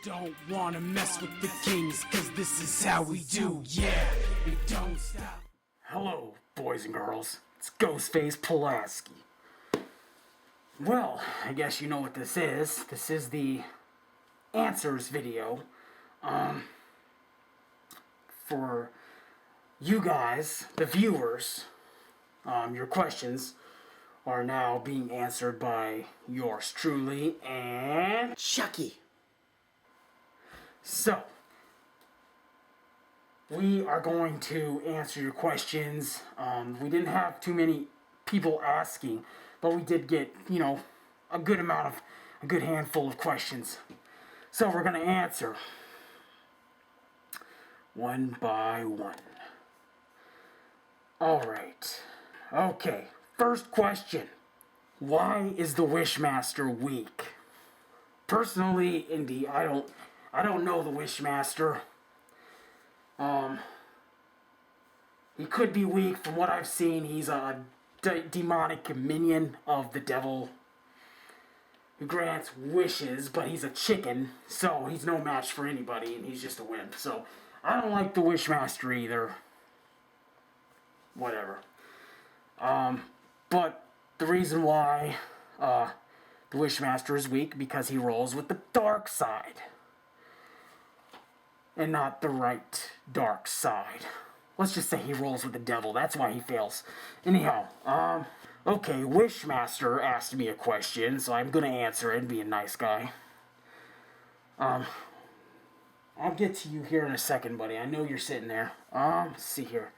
don't wanna mess with the kings, cause this is how we do, yeah, we don't stop. Hello, boys and girls. It's Ghostface Chucky. Well, I guess you know what this is. This is the answers video. For you guys, the viewers, your questions are now being answered by yours truly and Chucky. So, we are going to answer your questions. We didn't have too many people asking, but we did get, a good handful of questions. So we're going to answer one by one. Alright. Okay. First question. Why is the Wishmaster weak? Personally, Indy, I don't know the Wishmaster. He could be weak. From what I've seen, he's a demonic minion of the devil who grants wishes, but he's a chicken, so he's no match for anybody, and he's just a wimp. So, I don't like the Wishmaster either. Whatever. But the reason why the Wishmaster is weak, because he rolls with the dark side. And not the right dark side. Let's just say he rolls with the devil. That's why he fails. Anyhow, okay, Wishmaster asked me a question, so I'm gonna answer it and be a nice guy. I'll get to you here in a second, buddy. I know you're sitting there. Let's see here.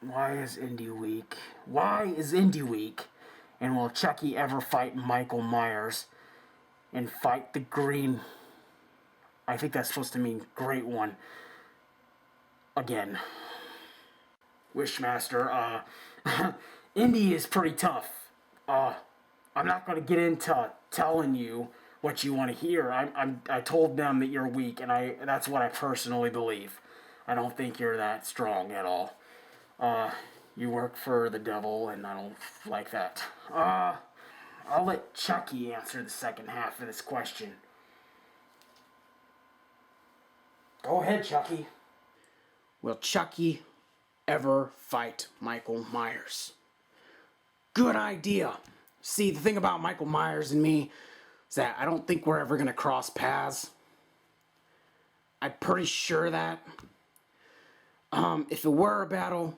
Why is Indy weak? Why is Indy weak? And will Chucky ever fight Michael Myers and fight the green... I think that's supposed to mean great one. Again. Wishmaster, Indy is pretty tough. I'm not going to get into telling you what you want to hear. I told them that you're weak, and that's what I personally believe. I don't think you're that strong at all. You work for the devil, and I don't like that. I'll let Chucky answer the second half of this question. Go ahead, Chucky. Will Chucky ever fight Michael Myers? Good idea. See, the thing about Michael Myers and me is that I don't think we're ever going to cross paths. I'm pretty sure that. If it were a battle,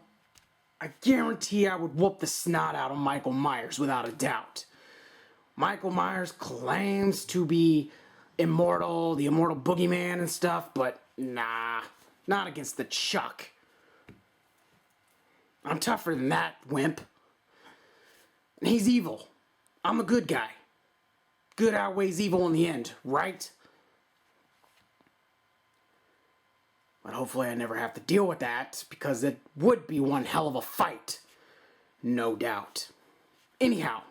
I guarantee I would whoop the snot out of Michael Myers without a doubt. Michael Myers claims to be immortal, the immortal boogeyman and stuff, but nah, not against the Chuck. I'm tougher than that, wimp. And he's evil. I'm a good guy. Good outweighs evil in the end, right? But hopefully I never have to deal with that, because it would be one hell of a fight. No doubt. Anyhow,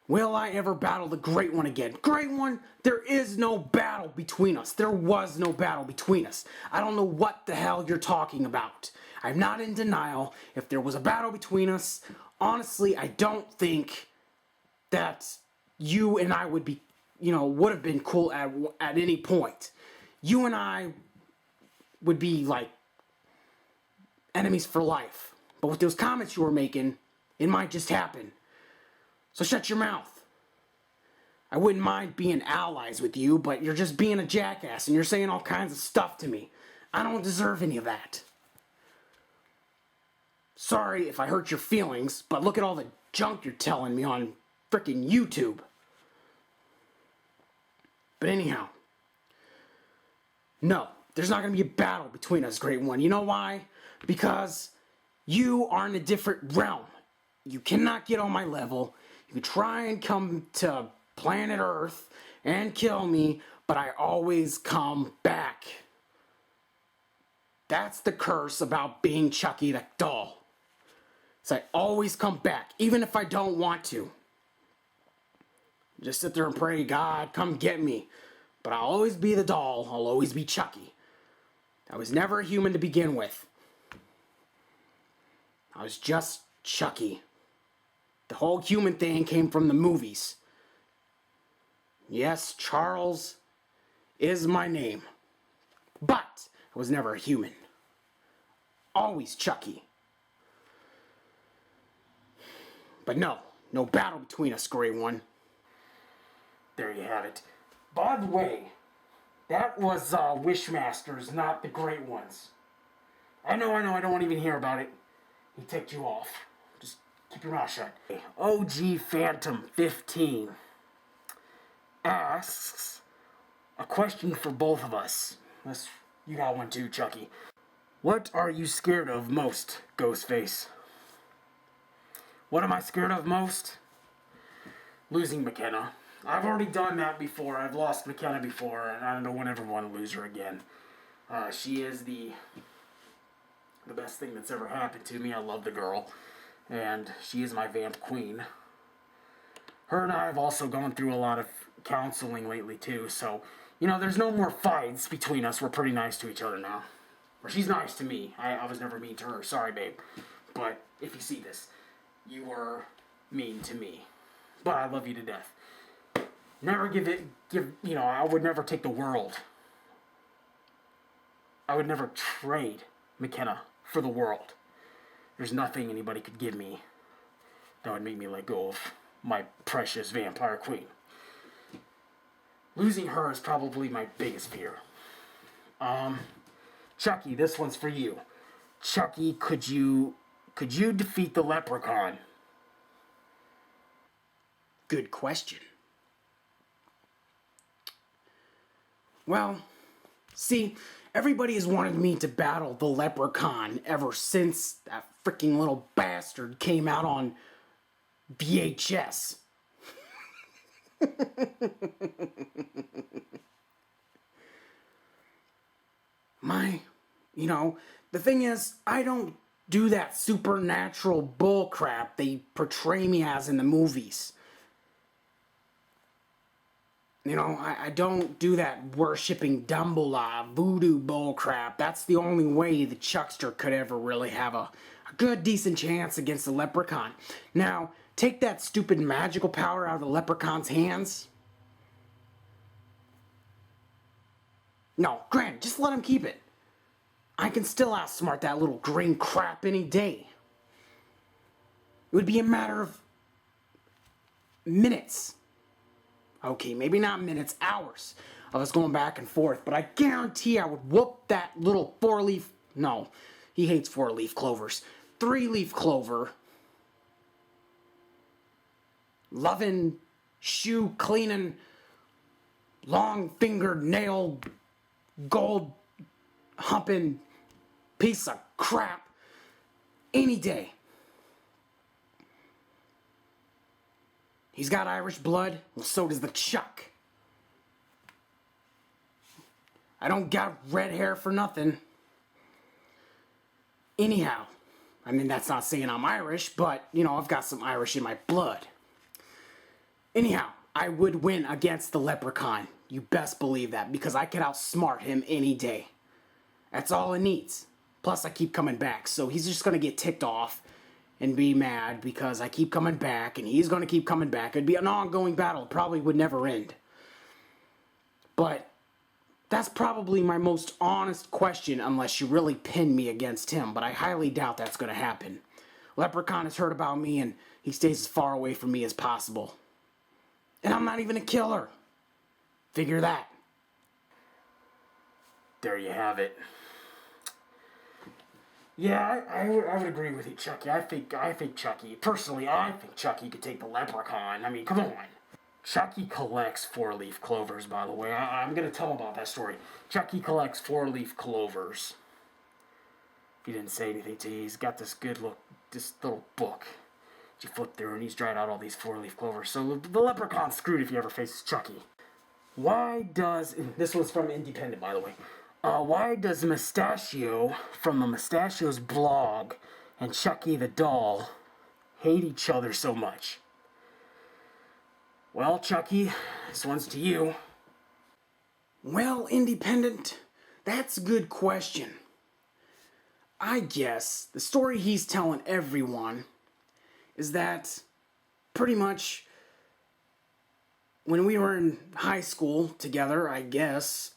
will I ever battle the Great One again? Great One, there is no battle between us. There was no battle between us. I don't know what the hell you're talking about. I'm not in denial. If there was a battle between us, honestly, I don't think that you and I would be, would have been cool at any point. You and I would be like enemies for life. But with those comments you were making, it might just happen. So shut your mouth. I wouldn't mind being allies with you, but you're just being a jackass and you're saying all kinds of stuff to me. I don't deserve any of that. Sorry if I hurt your feelings, but look at all the junk you're telling me on frickin' YouTube. But anyhow, no, there's not going to be a battle between us, Great One. You know why? Because you are in a different realm. You cannot get on my level. You can try and come to planet Earth and kill me, but I always come back. That's the curse about being Chucky the doll. So I always come back, even if I don't want to. Just sit there and pray, God, come get me. But I'll always be the doll. I'll always be Chucky. I was never a human to begin with. I was just Chucky. The whole human thing came from the movies. Yes, Charles is my name. But I was never a human. Always Chucky. But no battle between us, Grey One. There you have it. By the way, that was Wishmasters, not the Great Ones. I know, I don't want to even hear about it. He ticked you off. Just keep your mouth shut. OG Phantom 15 asks a question for both of us. Unless you got one too, Chucky. What are you scared of most, Ghostface? What am I scared of most? Losing McKenna. I've already done that before. I've lost McKenna before, and I don't ever want to lose her again. She is the best thing that's ever happened to me. I love the girl, and she is my vamp queen. Her and I have also gone through a lot of counseling lately too, so there's no more fights between us. We're pretty nice to each other now. Or she's nice to me. I was never mean to her. Sorry, babe. But if you see this, you were mean to me. But I love you to death. Never I would never take the world. I would never trade McKenna for the world. There's nothing anybody could give me that would make me let go of my precious vampire queen. Losing her is probably my biggest fear. Chucky, this one's for you. Chucky, could you defeat the leprechaun? Good question. Well, see, everybody has wanted me to battle the leprechaun ever since that freaking little bastard came out on VHS. The thing is, I don't do that supernatural bullcrap they portray me as in the movies. I don't do that worshipping Dumbledore voodoo bullcrap. That's the only way the Chuckster could ever really have a good, decent chance against the leprechaun. Now, take that stupid magical power out of the leprechaun's hands. No, Grant, just let him keep it. I can still outsmart that little green crap any day. It would be a matter of minutes. Okay, maybe not minutes, hours of us going back and forth, but I guarantee I would whoop that little no, he hates 4-leaf clovers. 3-leaf clover. Loving, shoe cleaning, long fingered nail, gold humping piece of crap any day. He's got Irish blood, well, so does the Chuck. I don't got red hair for nothing. Anyhow, that's not saying I'm Irish, but, I've got some Irish in my blood. Anyhow, I would win against the leprechaun. You best believe that, because I could outsmart him any day. That's all it needs. Plus, I keep coming back, so he's just gonna get ticked off and be mad because I keep coming back, and he's going to keep coming back. It'd be an ongoing battle. It probably would never end. But that's probably my most honest question, unless you really pin me against him. But I highly doubt that's going to happen. Leprechaun has heard about me, and he stays as far away from me as possible. And I'm not even a killer. Figure that. There you have it. Yeah, I would agree with you, Chucky. I think Chucky, personally, I think Chucky could take the leprechaun. Come on. Chucky collects 4-leaf clovers, by the way. I'm going to tell him about that story. Chucky collects 4-leaf clovers. He didn't say anything to you. He's got this little book that you flip through, and he's dried out all these 4-leaf clovers. So the leprechaun's screwed if he ever faces Chucky. This was from Independent, by the way. Why does Mustachio from the Mustachio's blog and Chucky the doll hate each other so much? Well, Chucky, this one's to you. Well, Independent, that's a good question. I guess the story he's telling everyone is that pretty much when we were in high school together, I guess,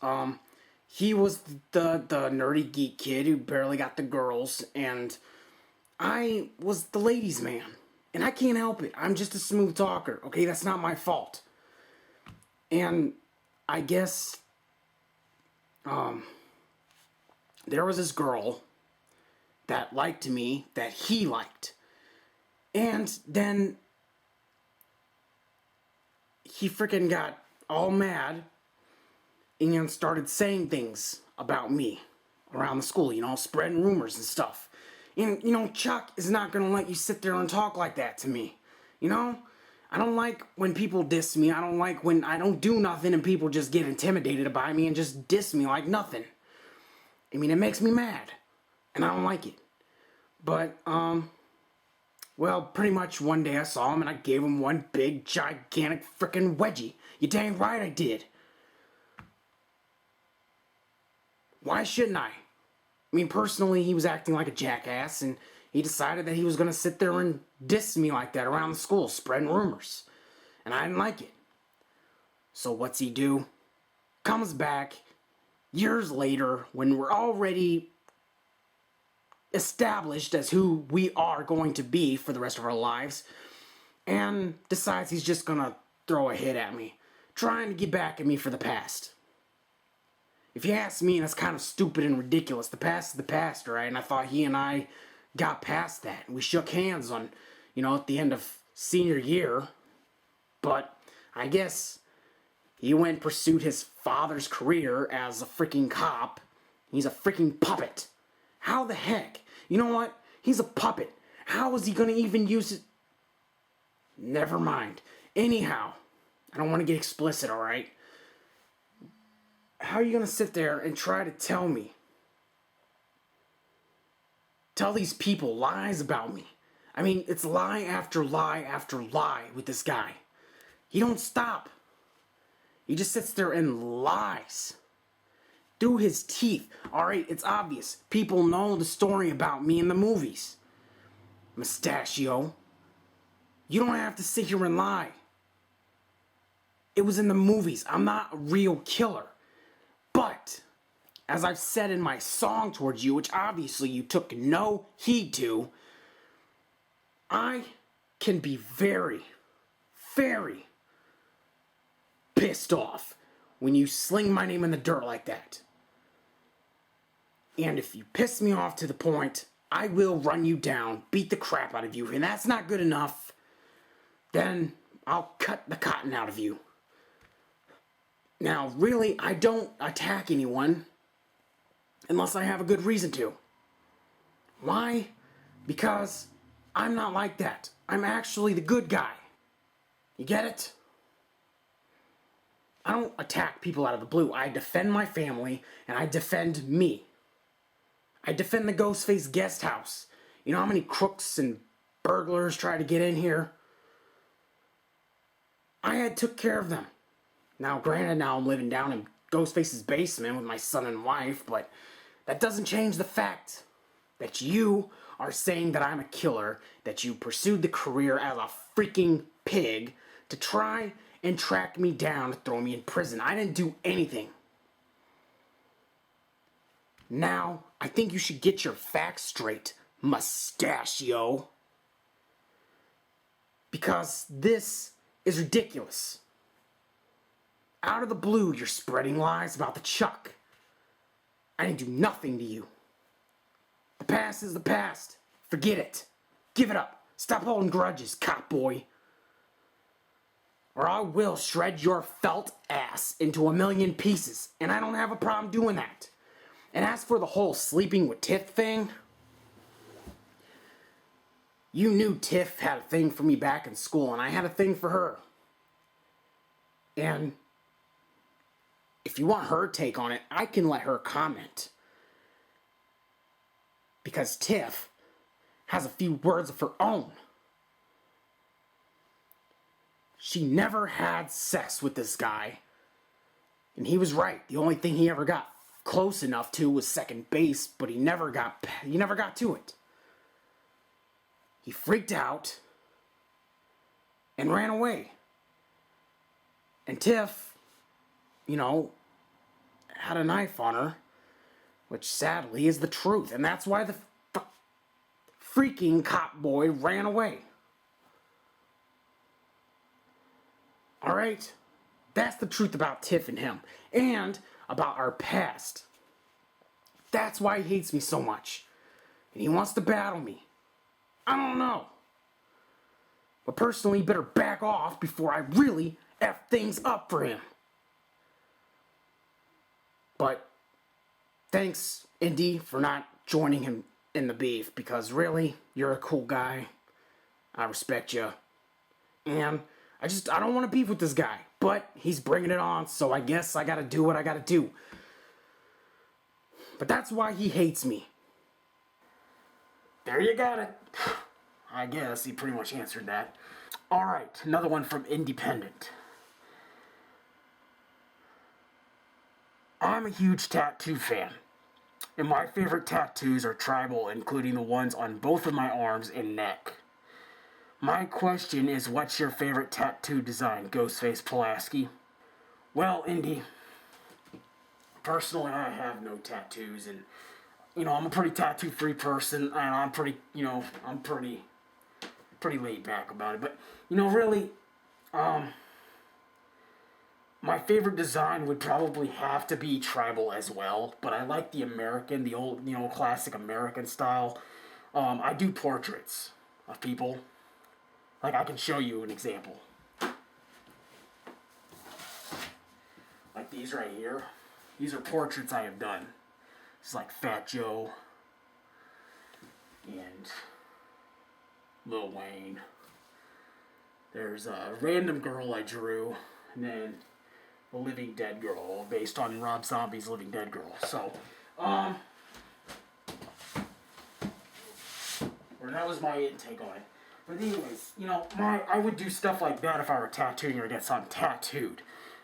he was the nerdy geek kid who barely got the girls, and I was the ladies' man. And I can't help it. I'm just a smooth talker, okay? That's not my fault. And I guess, there was this girl that liked me, that he liked. And then he freaking got all mad and started saying things about me around the school, spreading rumors and stuff. And, Chuck is not gonna let you sit there and talk like that to me. I don't like when people diss me. I don't like when I don't do nothing and people just get intimidated by me and just diss me like nothing. I mean, it makes me mad. And I don't like it. But, well, pretty much one day I saw him and I gave him one big, gigantic frickin' wedgie. You dang right I did. Why shouldn't I? I mean, personally, he was acting like a jackass, and he decided that he was going to sit there and diss me like that around the school, spreading rumors. And I didn't like it. So what's he do? Comes back years later when we're already established as who we are going to be for the rest of our lives, and decides he's just going to throw a hit at me, trying to get back at me for the past. If you ask me, that's kind of stupid and ridiculous. The past is the past, right? And I thought he and I got past that. We shook hands on, at the end of senior year. But I guess he went and pursued his father's career as a freaking cop. He's a freaking puppet. How the heck? You know what? He's a puppet. How is he going to even use it? Never mind. Anyhow, I don't want to get explicit, alright? How are you going to sit there and try to tell these people lies about me? I mean, it's lie after lie after lie with this guy. He don't stop. He just sits there and lies. Through his teeth. Alright, it's obvious. People know the story about me in the movies. Mustachio. You don't have to sit here and lie. It was in the movies. I'm not a real killer. But, as I've said in my song towards you, which obviously you took no heed to, I can be very, very pissed off when you sling my name in the dirt like that. And if you piss me off to the point, I will run you down, beat the crap out of you, and that's not good enough, then I'll cut the cotton out of you. Now, really, I don't attack anyone unless I have a good reason to. Why? Because I'm not like that. I'm actually the good guy. You get it? I don't attack people out of the blue. I defend my family, and I defend me. I defend the Ghostface guest house. You know how many crooks and burglars try to get in here? I took care of them. Now, granted, now I'm living down in Ghostface's basement with my son and wife, but that doesn't change the fact that you are saying that I'm a killer, that you pursued the career as a freaking pig to try and track me down to throw me in prison. I didn't do anything. Now, I think you should get your facts straight, Mustachio. Because this is ridiculous. Out of the blue, you're spreading lies about the Chuck. I didn't do nothing to you. The past is the past. Forget it. Give it up. Stop holding grudges, cop boy. Or I will shred your felt ass into a million pieces, and I don't have a problem doing that. And as for the whole sleeping with Tiff thing, you knew Tiff had a thing for me back in school, and I had a thing for her. And if you want her take on it, I can let her comment. Because Tiff has a few words of her own. She never had sex with this guy. And he was right. The only thing he ever got close enough to was second base, but he never got to it. He freaked out and ran away. And Tiff, you know, had a knife on her, which sadly is the truth. And that's why the freaking cop boy ran away. Alright? That's the truth about Tiff and him. And about our past. That's why he hates me so much. And he wants to battle me. I don't know. But personally, he better back off before I really F things up for him. But thanks, Indy, for not joining him in the beef. Because really, you're a cool guy. I respect you. And I don't want to beef with this guy. But he's bringing it on, so I guess I gotta do what I gotta do. But that's why he hates me. There you got it. I guess he pretty much answered that. Alright, another one from Independent. I'm a huge tattoo fan. And my favorite tattoos are tribal, including the ones on both of my arms and neck. My question is, what's your favorite tattoo design, Ghostface Pulaski? Well, Indy, personally, I have no tattoos, and, I'm a pretty tattoo-free person, and I'm pretty laid back about it, but, really, my favorite design would probably have to be tribal as well, but I like the old, classic American style. I do portraits of people. Like, I can show you an example. Like these right here. These are portraits I have done. It's like Fat Joe and Lil Wayne. There's a random girl I drew, and then a Living Dead girl, based on Rob Zombie's Living Dead girl. So, or that was my intake on it. But anyways, I would do stuff like that if I were tattooing or get something tattooed.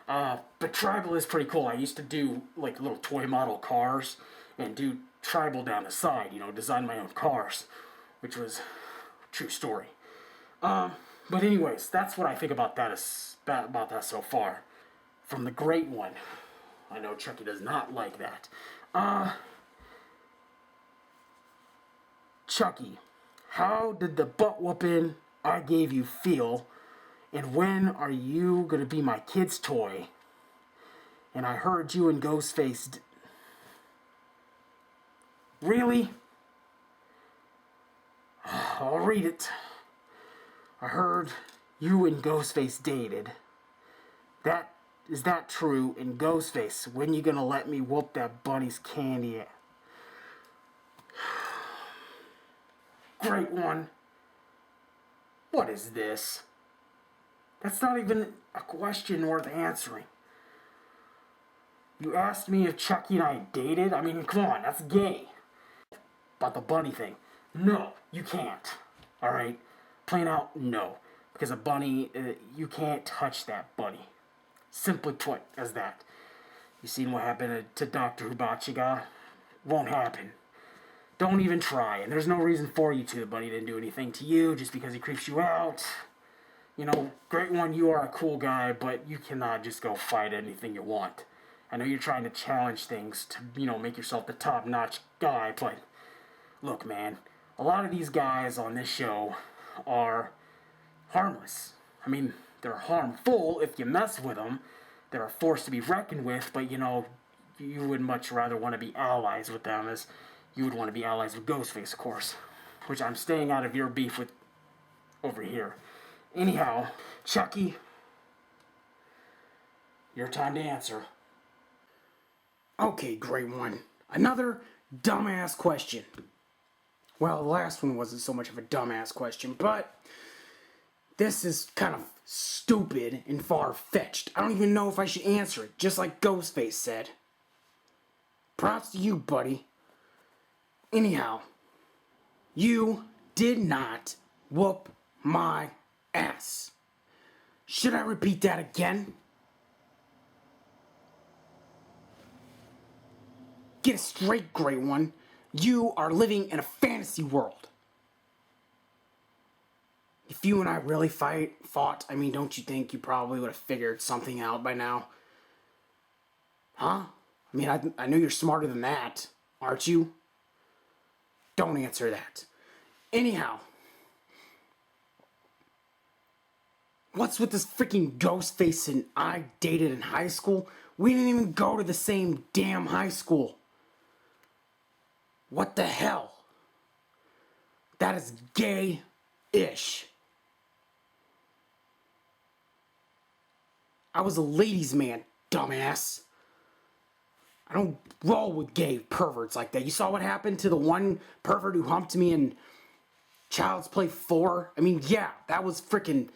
But tribal is pretty cool. I used to do, like, little toy model cars and do tribal down the side, design my own cars, which was a true story. But anyways, that's what I think about that so far. From the Great One. I know Chucky does not like that. Chucky. How did the butt whooping I gave you feel? And when are you gonna be my kid's toy? And I heard you and Ghostface. Really? I'll read it. I heard you and Ghostface dated. Is that true? And Ghostface, when you gonna let me whoop that bunny's candy? Great One. What is this? That's not even a question worth answering. You asked me if Chucky and I dated? I mean, come on, that's gay. About the bunny thing. No, you can't. Alright? Plain out, no. Because a bunny, you can't touch that bunny. Simply put, as that. You seen what happened to Dr. Hubachiga? Won't happen. Don't even try, and there's no reason for you to. The bunny didn't do anything to you just because he creeps you out. Great One, you are a cool guy, but you cannot just go fight anything you want. I know you're trying to challenge things to, make yourself the top-notch guy, but look, man, a lot of these guys on this show are harmless. I mean, they're harmful if you mess with them. They're a force to be reckoned with, but, you would much rather want to be allies with them as you would want to be allies with Ghostface, of course. Which I'm staying out of your beef with over here. Anyhow, Chucky, your time to answer. Okay, Great One. Another dumbass question. Well, the last one wasn't so much of a dumbass question, but this is kind of stupid and far-fetched. I don't even know if I should answer it, just like Ghostface said. Props to you, buddy. Anyhow, you did not whoop my ass. Should I repeat that again? Get it straight, Great One. You are living in a fantasy world. if you and I really fought, I mean, don't you think you probably would have figured something out by now? Huh? I mean, I know you're smarter than that, aren't you? Don't answer that. Anyhow, what's with this freaking Ghostface and I dated in high school? We didn't even go to the same damn high school. What the hell? That is gay-ish. I was a ladies' man, dumbass. I don't roll with gay perverts like that. You saw what happened to the one pervert who humped me in Child's Play 4? I mean, yeah, that was freaking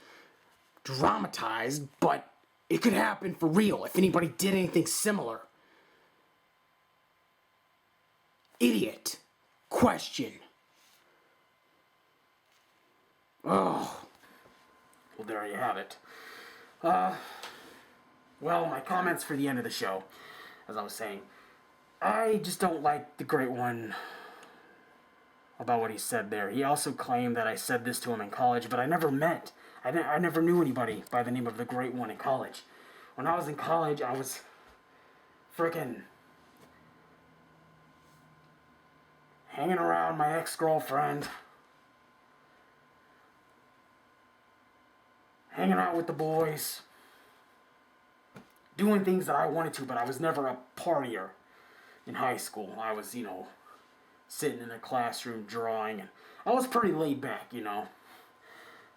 dramatized, but it could happen for real if anybody did anything similar. Idiot. Question. Oh. Well, there you have it. Well, my comments for the end of the show, as I was saying, I just don't like the Great One about what he said there. He also claimed that I said this to him in college, but I never met. I never knew anybody by the name of the Great One in college. When I was in college, I was frickin' hanging around my ex-girlfriend, hanging out with the boys, doing things that I wanted to, but I was never a partier in high school. I was, sitting in the classroom drawing, and I was pretty laid back,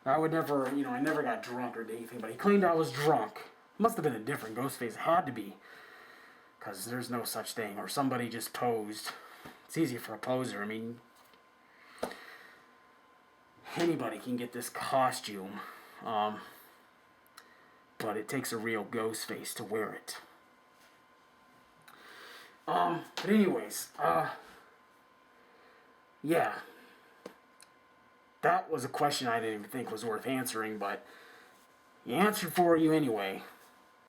I would never, I never got drunk or did anything, but he claimed I was drunk. Must have been a different Ghostface. It had to be, because there's no such thing, or somebody just posed. It's easy for a poser. I mean, anybody can get this costume, but it takes a real Ghostface to wear it. But anyways, yeah. That was a question I didn't even think was worth answering, but he answered for you anyway.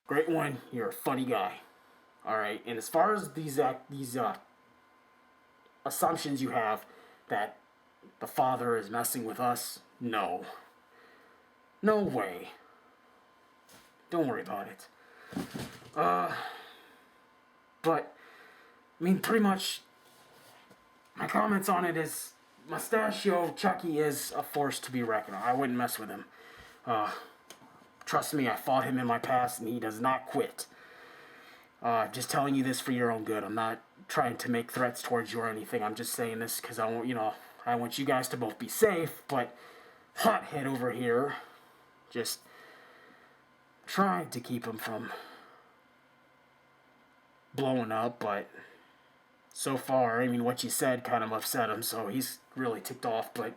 Great One, you're a funny guy. Alright, and as far as these assumptions you have that the father is messing with us, no. No way. Don't worry about it. But, I mean, pretty much, my comments on it is, Mustachio Chucky is a force to be reckoned with. I wouldn't mess with him. Trust me, I fought him in my past, and he does not quit. Just telling you this for your own good. I'm not trying to make threats towards you or anything. I'm just saying this because I want you guys to both be safe, but hothead over here just trying to keep him from blowing up, but so far, I mean, what you said kind of upset him, so he's really ticked off, but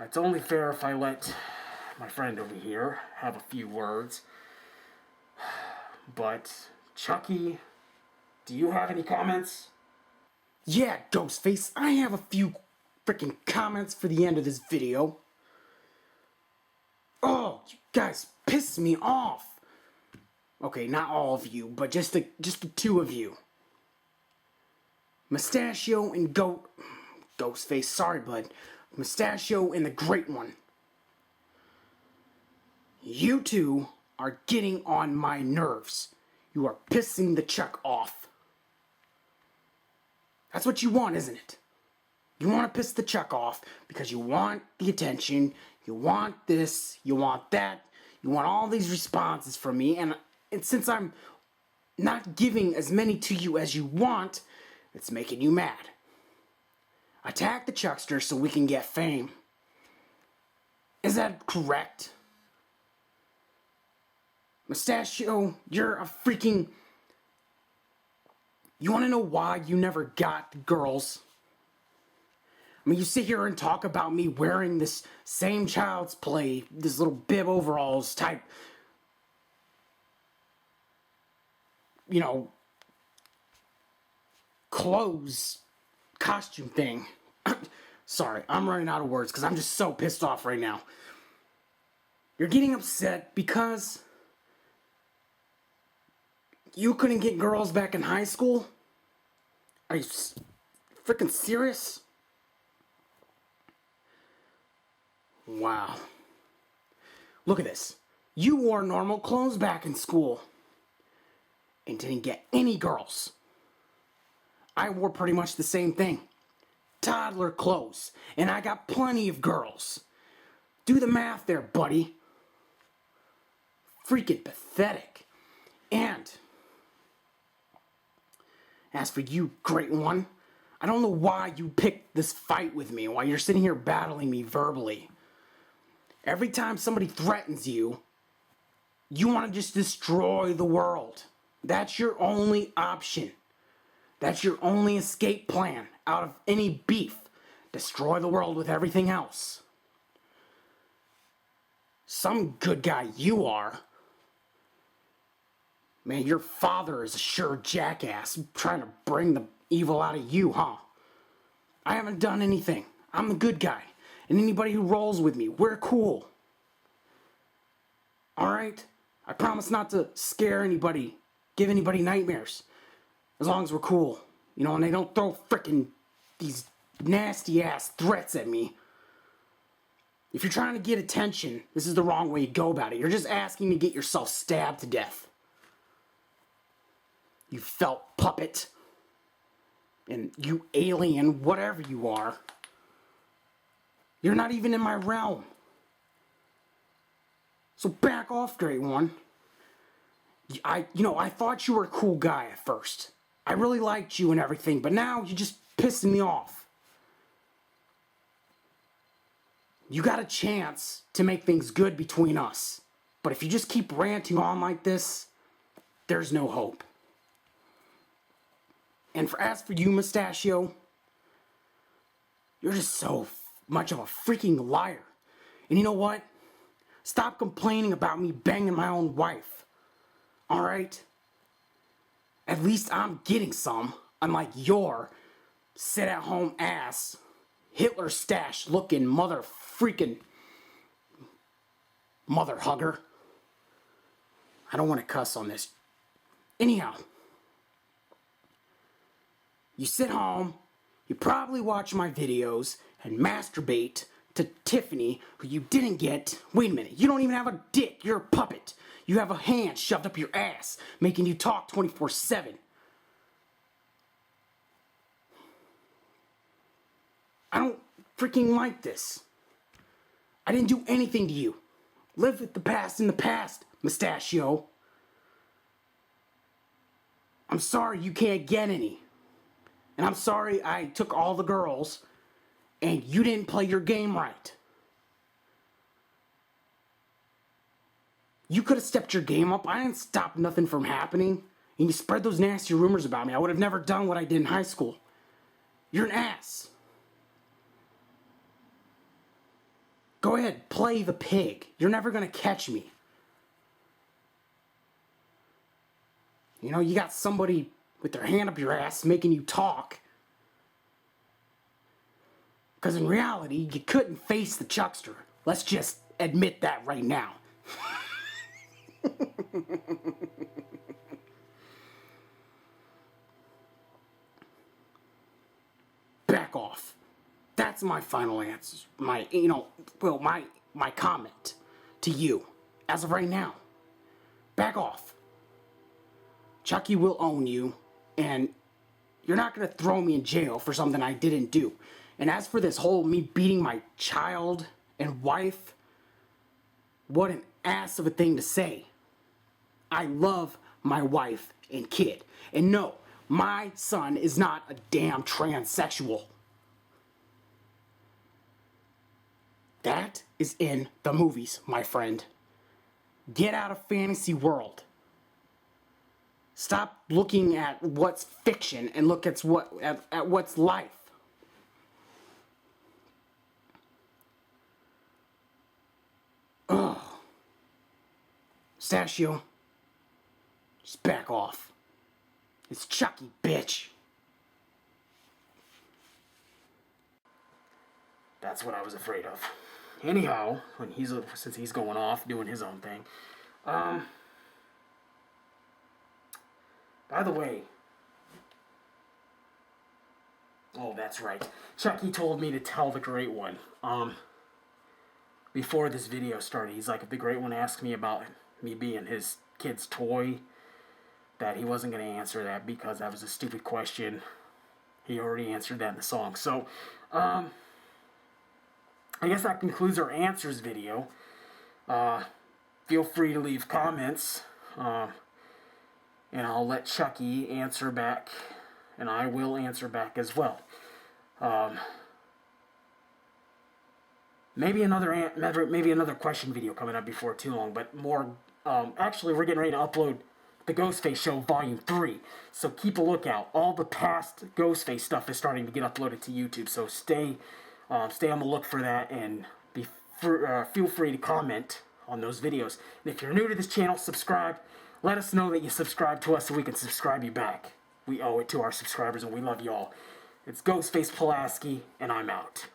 it's only fair if I let my friend over here have a few words. But, Chucky, do you have any comments? Yeah, Ghostface, I have a few freaking comments for the end of this video. Oh, you guys piss me off. Okay, not all of you, but just the two of you. Mustachio and Ghostface, sorry bud. Mustachio and the Great One. You two are getting on my nerves. You are pissing the Chuck off. That's what you want, isn't it? You want to piss the Chuck off because you want the attention, you want this, you want that, you want all these responses from me, and since I'm not giving as many to you as you want, it's making you mad. Attack the Chuckster so we can get fame. Is that correct? Mustachio, you're a freaking... You want to know why you never got the girls? I mean, you sit here and talk about me wearing this same Child's Play, this little bib overalls type, clothes, costume thing. Sorry, I'm running out of words because I'm just so pissed off right now. You're getting upset because you couldn't get girls back in high school? Are you freaking serious? Wow. Look at this. You wore normal clothes back in school and didn't get any girls. I wore pretty much the same thing. Toddler clothes. And I got plenty of girls. Do the math there, buddy. Freaking pathetic. And as for you, great one, I don't know why you picked this fight with me, why you're sitting here battling me verbally. Every time somebody threatens you, you want to just destroy the world. That's your only option. That's your only escape plan out of any beef. Destroy the world with everything else. Some good guy you are. Man, your father is a sure jackass trying to bring the evil out of you, huh? I haven't done anything. I'm the good guy. And anybody who rolls with me, we're cool. Alright? I promise not to scare anybody, give anybody nightmares. As long as we're cool. You know, and they don't throw frickin' these nasty ass threats at me. If you're trying to get attention, this is the wrong way to go about it. You're just asking to get yourself stabbed to death. You felt puppet. And you alien, whatever you are. You're not even in my realm. So back off, Great One. I thought you were a cool guy at first. I really liked you and everything, but now you're just pissing me off. You got a chance to make things good between us. But if you just keep ranting on like this, there's no hope. And as for you, Mustachio, you're just so much of a freaking liar. And you know what? Stop complaining about me banging my own wife. Alright? At least I'm getting some, unlike your sit-at-home ass, Hitler stash looking mother hugger. I don't want to cuss on this. Anyhow, you sit home, you probably watch my videos and masturbate to Tiffany, who you didn't get. Wait a minute, you don't even have a dick, you're a puppet. You have a hand shoved up your ass, making you talk 24/7. I don't freaking like this. I didn't do anything to you. Live with the past in the past, Mustachio. I'm sorry you can't get any. And I'm sorry I took all the girls and you didn't play your game right. You could have stepped your game up. I didn't stop nothing from happening. And you spread those nasty rumors about me. I would have never done what I did in high school. You're an ass. Go ahead, play the pig. You're never gonna catch me. You know, you got somebody with their hand up your ass making you talk. Because in reality, you couldn't face the Chuckster. Let's just admit that right now. Back off. That's my final answer. My comment to you as of right now. Back off. Chucky will own you, and you're not gonna throw me in jail for something I didn't do. And as for this whole me beating my child and wife, what an ass of a thing to say. I love my wife and kid. And no, my son is not a damn transsexual. That is in the movies, my friend. Get out of fantasy world. Stop looking at what's fiction and look at what's life. Ugh. Stachio, just back off. It's Chucky, bitch. That's what I was afraid of. Anyhow, since he's going off doing his own thing, by the way, oh, that's right. Chucky told me to tell the Great One. before this video started. He's like, if the Great One asked me about me being his kid's toy, that he wasn't going to answer that because that was a stupid question. He already answered that in the song. So, I guess that concludes our answers video. Feel free to leave comments, and I'll let Chucky answer back, and I will answer back as well. Maybe another question video coming up before too long, but more. Actually, we're getting ready to upload the Ghostface Show Volume 3, so keep a lookout. All the past Ghostface stuff is starting to get uploaded to YouTube, so stay on the look for that, and feel free to comment on those videos. And if you're new to this channel, subscribe. Let us know that you subscribe to us so we can subscribe you back. We owe it to our subscribers, and we love you all. It's Ghostface Pulaski, and I'm out.